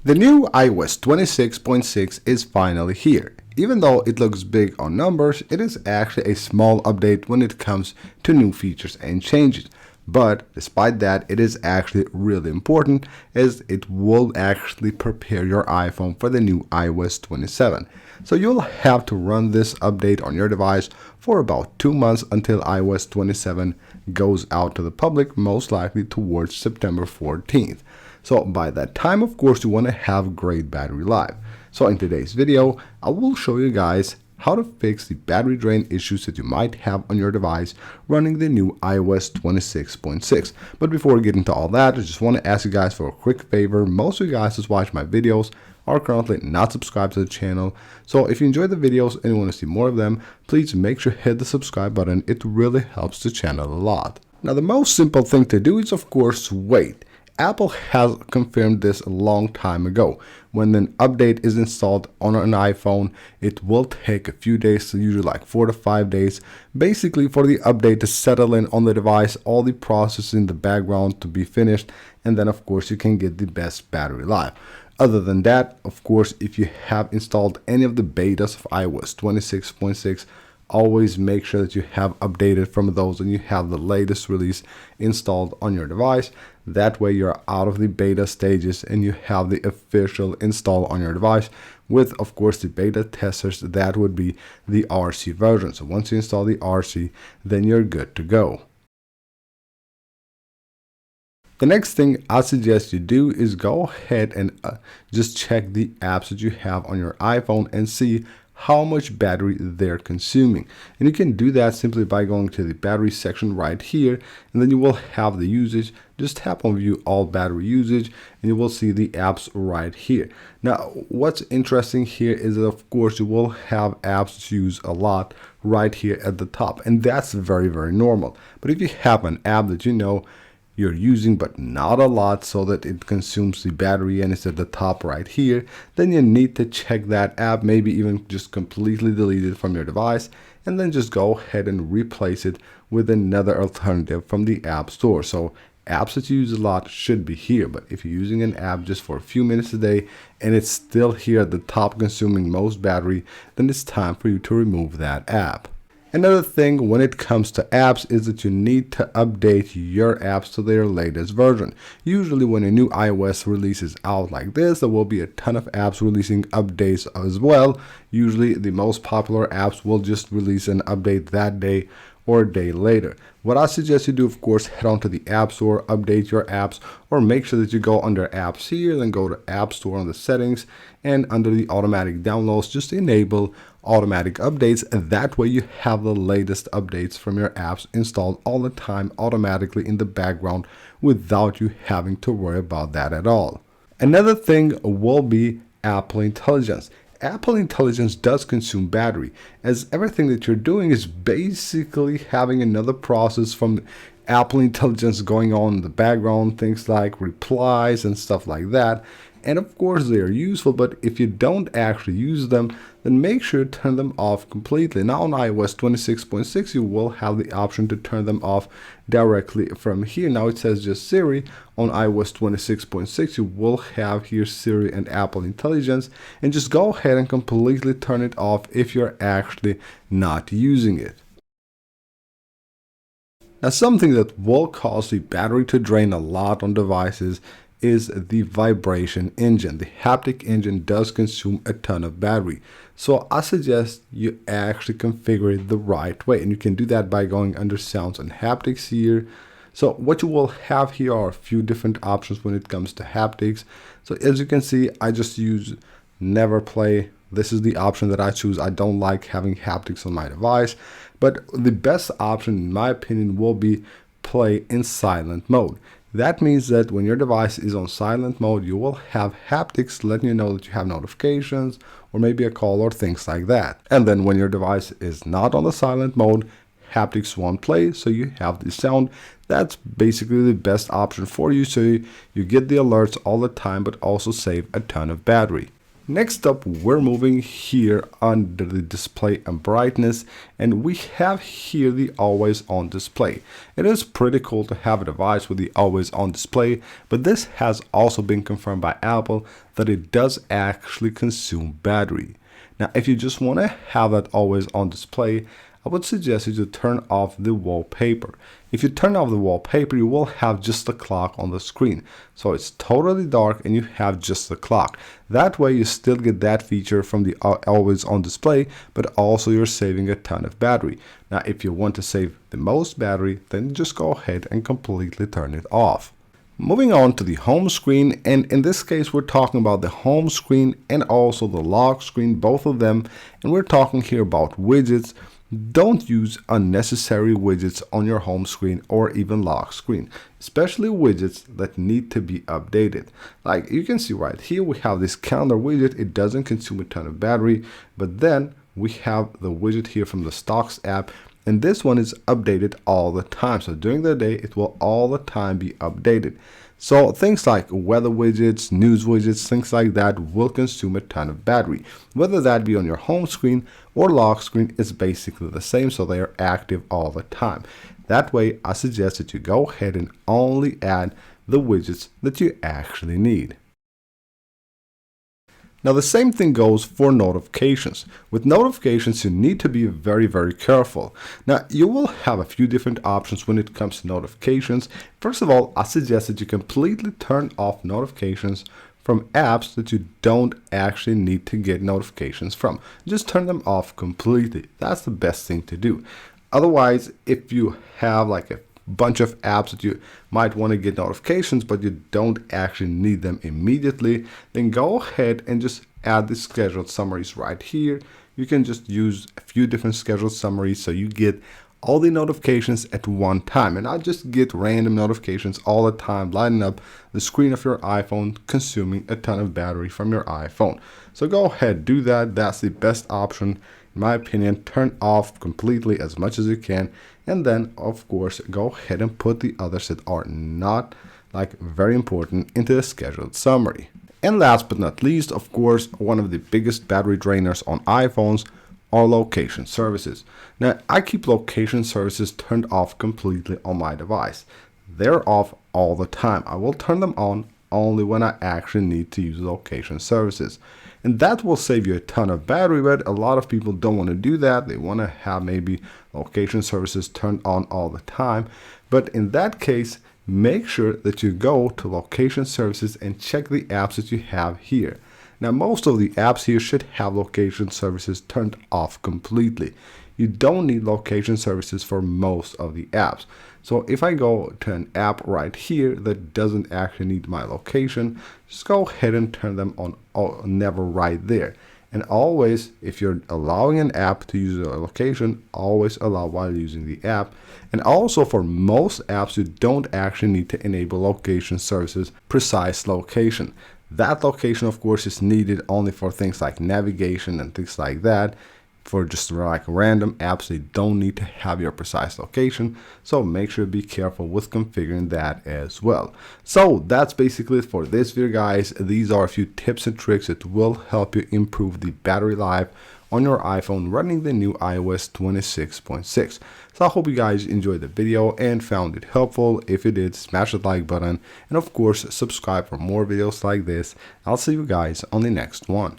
The new iOS 26.6 is finally here. Even though it looks big on numbers, it is actually a small update when it comes to new features and changes. But despite that, it is actually really important as it will actually prepare your iPhone for the new iOS 27. So you'll have to run this update on your device for about 2 months until iOS 27 goes out to the public, most likely towards September 14th. So by that time, of course, you want to have great battery life. So in today's video, I will show you guys how to fix the battery drain issues that you might have on your device running the new iOS 26.6. But before we get into all that, I just want to ask you guys for a quick favor. Most of you guys that watch my videos are currently not subscribed to the channel. So if you enjoy the videos and you want to see more of them, please make sure to hit the subscribe button. It really helps the channel a lot. Now, the most simple thing to do is, of course, wait. Apple has confirmed this a long time ago. When an update is installed on an iPhone, it will take a few days, usually like 4 to 5 days, basically for the update to settle in on the device, all the processes in the background to be finished, and then of course you can get the best battery life. Other than that, of course, if you have installed any of the betas of iOS 26.6, always make sure that you have updated from those and you have the latest release installed on your device. That way you're out of the beta stages and you have the official install on your device with, of course, the beta testers. That would be the RC version. So once you install the RC, then you're good to go. The next thing I suggest you do is go ahead and just check the apps that you have on your iPhone and see how much battery they're consuming. And you can do that simply by going to the battery section right here, and then you will have the usage. Just tap on view all battery usage and you will see the apps right here. Now, what's interesting here is that of course you will have apps to use a lot right here at the top, and that's very, very normal. But if you have an app that you know you're using but not a lot, so that it consumes the battery and it's at the top right here, then you need to check that app, maybe even just completely delete it from your device, and then just go ahead and replace it with another alternative from the App Store. So apps that you use a lot should be here, but if you're using an app just for a few minutes a day and it's still here at the top consuming most battery, then it's time for you to remove that app. Another thing when it comes to apps is that you need to update your apps to their latest version. Usually when a new iOS release is out like this, there will be a ton of apps releasing updates as well. Usually the most popular apps will just release an update that day or a day later. What I suggest you do, of course, head on to the App Store, update your apps, or make sure that you go under apps here, then go to App Store on the settings, and under the automatic downloads, just enable automatic updates, and that way you have the latest updates from your apps installed all the time automatically in the background without you having to worry about that at all. Another thing will be Apple Intelligence. Apple Intelligence does consume battery, as everything that you're doing is basically having another process from Apple Intelligence going on in the background, things like replies and stuff like that. And of course they are useful, but if you don't actually use them, then make sure to turn them off completely. Now on iOS 26.6 you will have the option to turn them off directly from here. Now it says just Siri. On iOS 26.6 you will have here Siri and Apple Intelligence, and just go ahead and completely turn it off if you're actually not using it. Now, something that will cause the battery to drain a lot on devices is the vibration engine. The haptic engine does consume a ton of battery. So I suggest you actually configure it the right way. And you can do that by going under sounds and haptics here. So what you will have here are a few different options when it comes to haptics. So as you can see, I just use never play. This is the option that I choose. I don't like having haptics on my device, but the best option in my opinion will be play in silent mode. That means that when your device is on silent mode, you will have haptics letting you know that you have notifications or maybe a call or things like that. And then when your device is not on the silent mode, haptics won't play, so you have the sound. That's basically the best option for you, so you get the alerts all the time but also save a ton of battery. Next up, we're moving here under the display and brightness, and we have here the always on display. It is pretty cool to have a device with the always on display, but this has also been confirmed by Apple that it does actually consume battery. Now, if you just want to have that always on display, I would suggest you to turn off the wallpaper. If you turn off the wallpaper, you will have just the clock on the screen. So it's totally dark and you have just the clock. That way you still get that feature from the always on display, but also you're saving a ton of battery. Now, if you want to save the most battery, then just go ahead and completely turn it off. Moving on to the home screen, and in this case we're talking about the home screen and also the lock screen, both of them, and we're talking here about widgets. Don't use unnecessary widgets on your home screen or even lock screen, especially widgets that need to be updated. Like you can see right here, we have this calendar widget. It doesn't consume a ton of battery, but then we have the widget here from the Stocks app, and this one is updated all the time. So during the day, it will all the time be updated. So things like weather widgets, news widgets, things like that will consume a ton of battery. Whether that be on your home screen or lock screen, is basically the same, so they are active all the time. That way, I suggest that you go ahead and only add the widgets that you actually need. Now the same thing goes for notifications. With notifications, you need to be very careful. Now you will have a few different options when it comes to notifications. First of all, I suggest that you completely turn off notifications from apps that you don't actually need to get notifications from. Just turn them off completely. That's the best thing to do. Otherwise, if you have like a bunch of apps that you might want to get notifications but you don't actually need them immediately, then go ahead and just add the scheduled summaries right here. You can just use a few different scheduled summaries so you get all the notifications at one time and not just get random notifications all the time lighting up the screen of your iPhone, consuming a ton of battery from your iPhone. So go ahead, do that. That's the best option in my opinion. Turn off completely as much as you can, and then of course go ahead and put the others that are not like very important into the scheduled summary. And last but not least, of course, one of the biggest battery drainers on iPhones are location services. Now I keep location services turned off completely on my device. They're off all the time. I will turn them on only when I actually need to use location services. And that will save you a ton of battery, but a lot of people don't want to do that. They want to have maybe location services turned on all the time. But in that case, make sure that you go to location services and check the apps that you have here. Now, most of the apps here should have location services turned off completely. You don't need location services for most of the apps. So if I go to an app right here that doesn't actually need my location, just go ahead and turn them on never right there. And always, if you're allowing an app to use a location, always allow while using the app. And also for most apps, you don't actually need to enable location services precise location. That location, of course, is needed only for things like navigation and things like that. For just like random apps, they don't need to have your precise location. So make sure to be careful with configuring that as well. So that's basically it for this video, guys. These are a few tips and tricks that will help you improve the battery life on your iPhone running the new iOS 26.6. So I hope you guys enjoyed the video and found it helpful. If you did, smash the like button and of course subscribe for more videos like this. I'll see you guys on the next one.